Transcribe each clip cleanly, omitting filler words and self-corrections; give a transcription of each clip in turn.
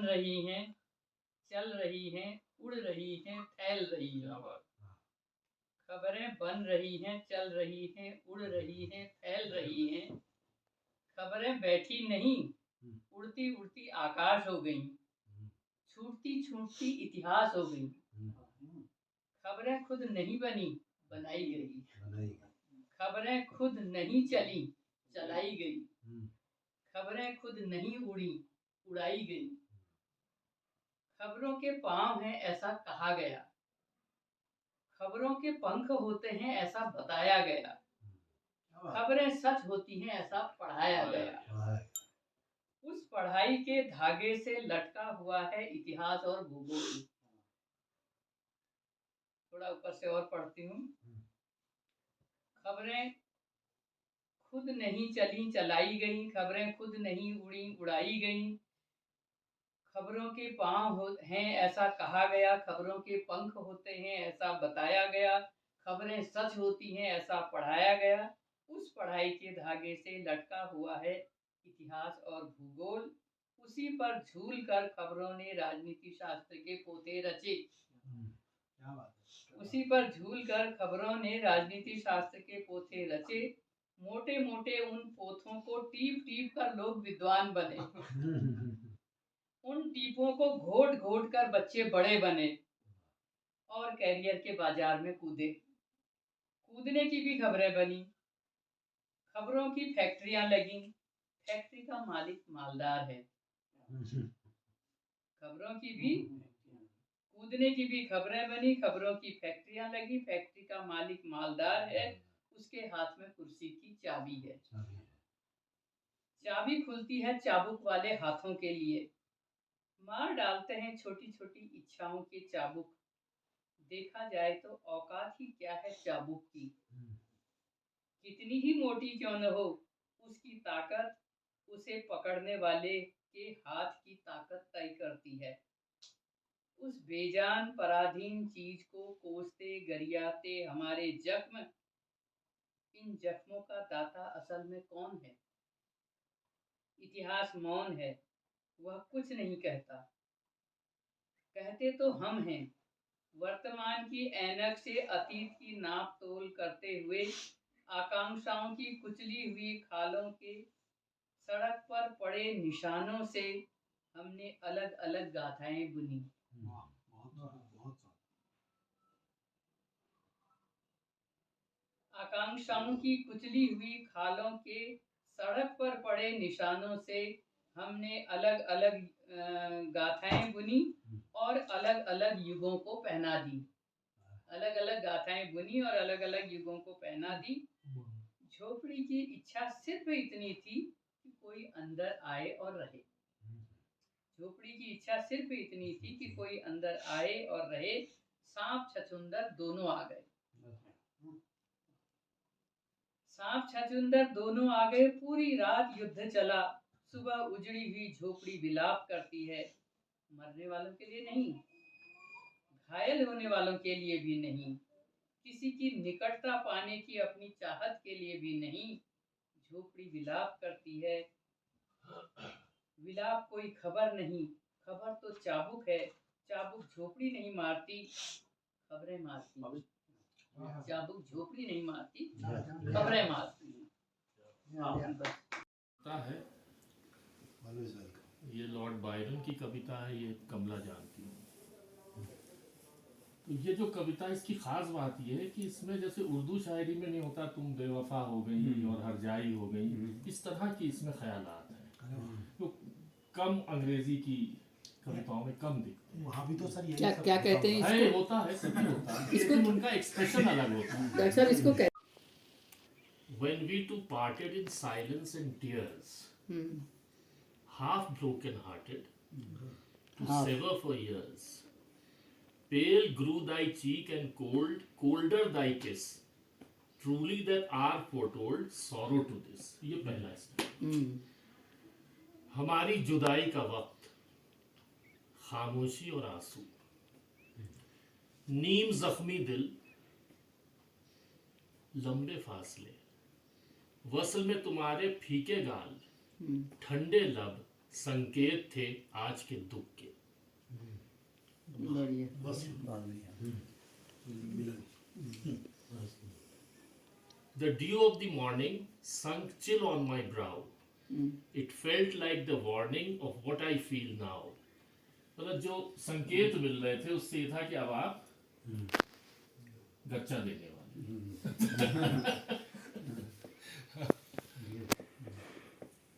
बन रही हैं, चल रही हैं, उड़ रही हैं, फैल रही हैं। खबरें बन रही हैं, चल रही हैं, उड़ रही हैं, फैल रही हैं। खबरें बैठी नहीं, उड़ती उड़ती आकाश हो गई, छूटती छूटती इतिहास हो गई। खबरें खुद नहीं बनी, बनाई गई। खबरें खुद नहीं चली, चलाई गई। खबरें खुद नहीं उड़ी, उड़ाई गई। खबरों के पाँव हैं ऐसा कहा गया, खबरों के पंख होते हैं ऐसा बताया गया। खबरें सच होती हैं ऐसा पढ़ाया गया। उस पढ़ाई के धागे से लटका हुआ है इतिहास और भूगोल। थोड़ा ऊपर से और पढ़ती हूँ। खबरें खुद नहीं चली, चलाई गई। खबरें खुद नहीं उड़ी, उड़ाई गई। खबरों के पाँव हैं ऐसा कहा गया, खबरों के पंख होते हैं ऐसा बताया गया। खबरें सच होती हैं ऐसा पढ़ाया गया। उस पढ़ाई के धागे से लटका हुआ है इतिहास और भूगोल। उसी पर झूल कर खबरों ने राजनीति शास्त्र के पोते रचे। उसी पर झूल कर खबरों ने राजनीति शास्त्र के पोते रचे। मोटे मोटे उन पोथों को टीप टीप कर लोग विद्वान बने। उन टीपों को घोट घोट कर बच्चे बड़े बने और कैरियर के बाजार में कूदे। कूदने की भी खबरें बनी। खबरों की फैक्ट्रियां लगी, फैक्ट्री का मालिक मालदार है। खबरों की भी, कूदने की भी खबरें बनी। खबरों की फैक्ट्रियां लगी, फैक्ट्री का मालिक मालदार है। उसके हाथ में कुर्सी की चाबी है। चाबी खुलती है चाबुक वाले हाथों के लिए। मार डालते हैं छोटी छोटी इच्छाओं के चाबुक। देखा जाए तो औकात ही क्या है चाबुक की। कितनी ही मोटी क्यों न हो उसकी ताकत, उसे पकड़ने वाले के हाथ की ताकत तय करती है। उस बेजान पराधीन चीज को कोसते गरियाते हमारे जख्म, इन जख्मों का दाता असल में कौन है? इतिहास मौन है, वह कुछ नहीं कहता। कहते तो हम हैं, वर्तमान की ऐनक से अतीत की नाप तोल करते हुए आकांक्षाओं की कुचली हुई खालों के सड़क पर पड़े निशानों से हमने अलग अलग गाथाएं बुनी। आकांक्षाओं की कुचली हुई खालों के सड़क पर पड़े निशानों से हमने अलग अलग गाथाएं बुनी और अलग अलग युगों को पहना दी। अलग अलग गाथाएं बुनी और अलग अलग युगों को पहना दी। झोपड़ी की इच्छा सिर्फ इतनी थी कि कोई अंदर आए और रहे। झोपड़ी की इच्छा सिर्फ इतनी थी कि कोई अंदर आए और रहे। सांप छछूंदर दोनों आ गए। सांप छछूंदर दोनों आ गए। पूरी रात युद्ध चला। सुबह उजड़ी हुई झोपड़ी विलाप करती है। मरने वालों के लिए नहीं, घायल होने वालों के लिए भी नहीं, किसी की निकटता पाने की अपनी चाहत के लिए भी नहीं। झोपड़ी विलाप करती है। विलाप कोई खबर नहीं, खबर तो चाबुक है। चाबुक झोपड़ी नहीं मारती, खबरें मारती। चाबुक झोपड़ी नहीं मारती, खबरें मारती। है ये लॉर्ड बायरन की कविता है, ये कमला जानती हूँ। तो ये जो कविता, इसकी खास बात ये है कि इसमें जैसे उर्दू शायरी में नहीं होता तुम बेवफा हो गई और हरजाई हो गई, इस तरह की इसमें ख्यालात हैं जो कम अंग्रेजी की कविताओं में कम दिखते हैं। वहाँ भी तो सर क्या क्या कहते हैं है, इसको? होता है, सभी होता है, लेकिन उनका एक्सप्रेशन अलग होता है। डॉक्टर साहब इसको कहते When we two parted in silence and tears, half broken hearted, to sever for years. Pale grew thy cheek and cold, colder thy kiss. Truly that hour foretold sorrow to this. ये पहला step. हमारी जुदाई का वक्त, खामोशी और आंसू, नीम जख्मी दिल, लंबे फासले, वसल में तुम्हारे फीके गाल, ठंडे लब, संकेत थे आज के दुख के। बढ़िया। The dew of the morning sunk chill on my brow. It felt like the warning of what I feel now. मतलब जो संकेत मिल रहे थे उससे ये था कि अब आप गच्चा देने वाले।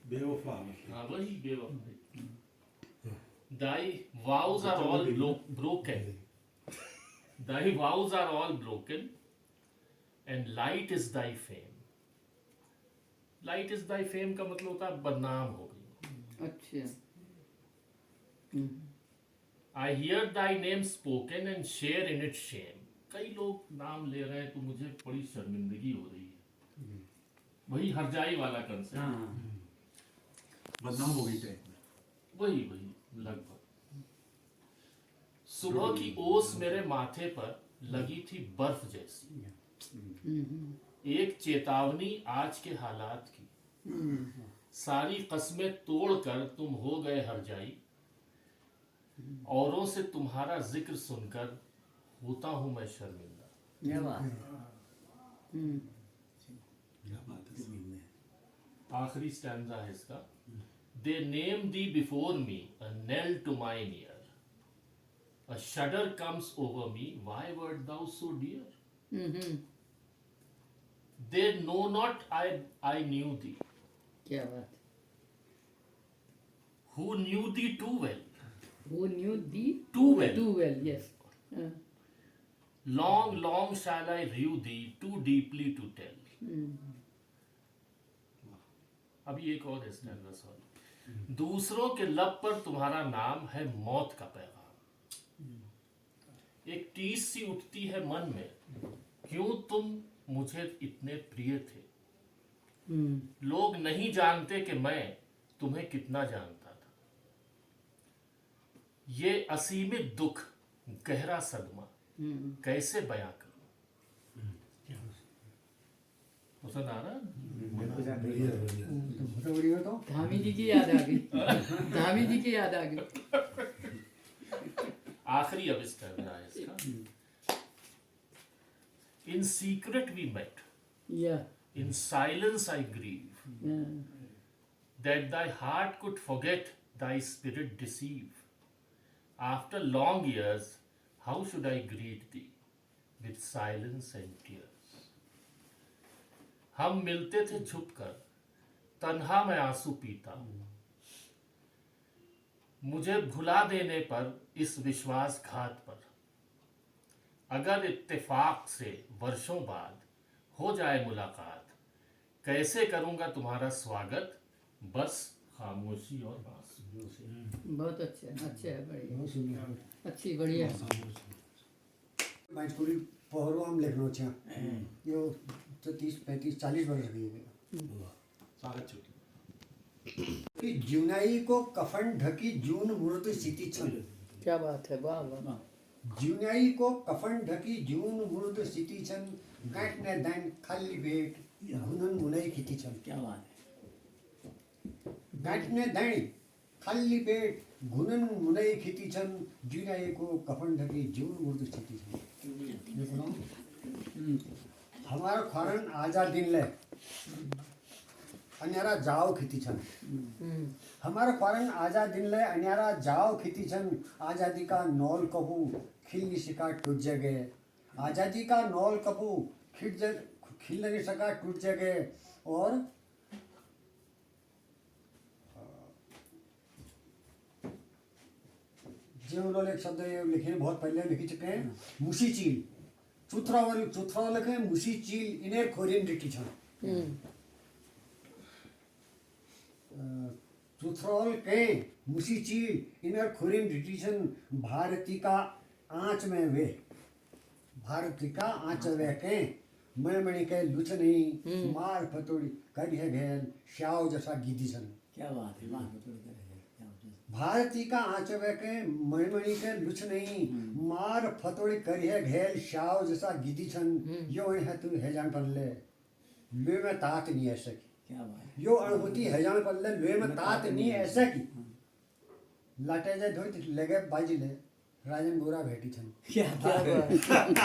बेवफा। हाँ वही बेवफा। Thy vows are all broken. Thy vows are all broken, and light is thy fame. Light is thy fame का मतलब होता है बदनाम हो गई। अच्छा। I hear thy name spoken and share in its shame. कई लोग नाम ले रहे हैं तो मुझे बड़ी शर्मिंदगी हो रही है। वही हरजाई वाला कंसेप्ट। बदनाम हो गई टाइप में। वही लगभग। सुबह की ओस मेरे माथे पर लगी थी बर्फ जैसी, एक चेतावनी आज के हालात की। सारी कस्में तोड़कर तुम हो गए हरजाई, औरों से तुम्हारा जिक्र सुनकर होता हूं मैं शर्मिंदा। क्या बात है। आखिरी स्टैंजा है इसका। They name thee before me, a knell to mine ear. A shudder comes over me, why wert thou so dear? They know not I knew thee. क्या बात। Who knew thee too well? Who knew thee Too well. Too well, yes. Long, long shall I rue thee, too deeply to tell. अभी एक और stanza sorry. दूसरों के लब पर तुम्हारा नाम है मौत का पैगाम। एक टीस सी उठती है मन में, क्यों तुम मुझे इतने प्रिय थे। लोग नहीं जानते कि मैं तुम्हें कितना जानता था। ये असीमित दुख, गहरा सदमा कैसे बयां करूं। पसंद आ रहा? धामी जी की याद आ गई। धामी जी की याद आ गई। आखिरी अब इस तरह है इसका। In secret we met, Yeah. in silence I grieve, Yeah. that thy heart could forget, thy spirit deceive. After long years, how should I greet thee with silence and tears? हम मिलते थे छुपकर, तन्हा मैं आंसू पीता। मुझे भुला देने पर इस विश्वासघात पर, अगर इत्तेफाक से वर्षों बाद हो जाए मुलाकात, कैसे करूंगा तुम्हारा स्वागत, बस खामोशी और आंसुओं से। बहुत अच्छा है बढ़िया। अच्छी बढ़िया। पूरी पहरो हम लिखनो छे यो तो 30 35 40 वर्ष की है। स्वागत छुट्टी कि जुनाई को कफन ढकी जून मूर्त स्थिति छन। क्या बात है। वाह वाह। जुनाई को कफन ढकी जून मूर्त स्थिति छन, गांठ ने दान खाली पेट घुनन मुनई खिती छन। क्या बात है। गांठ ने दान खाली पेट घुनन मुनई खिती छन, जुनाई को कफन ढकी जून मूर्त स्थिति छन। हमारा खरन आजा दिन ले अन्यारा जाओ खिती छन। हमारा खरन आजा दिन ले अन्यारा जाओ खिती छन, आजादी का नौल कबू खिल नहीं सका टूट जगे। आजादी का नौल कबू खिल नहीं सका टूट जगे। और जो उन्होंने एक शब्द लिखे बहुत पहले लिखी चुके हैं, मुसी चील चुथरा लिखे मुसी चील इन्हें खोरियन रिटी छन। चुथरौल के मुसी चील इनर खोरियन रिटी छन, भारती का आँच में वे भारती का आँच वे के मैं मणि के लुच नहीं, मार फतोड़ी कड़ी है घेल श्याव जैसा गीदी छन। क्या बात है। मार फतोड़ी करे भारती का आँचवे के मणिमणि के लुच नहीं, मार फतोड़ी करिए घेल श्याव जैसा गिदी छन। यो है तू है जान पल्ले लुए में तात नहीं ऐसे की। क्या बात। यो अनुभूति है जान पल्ले लुए में तात नहीं ऐसे की। लाटे जे धोई लगे बाजिले राजन बुरा भेटी छन क्या बात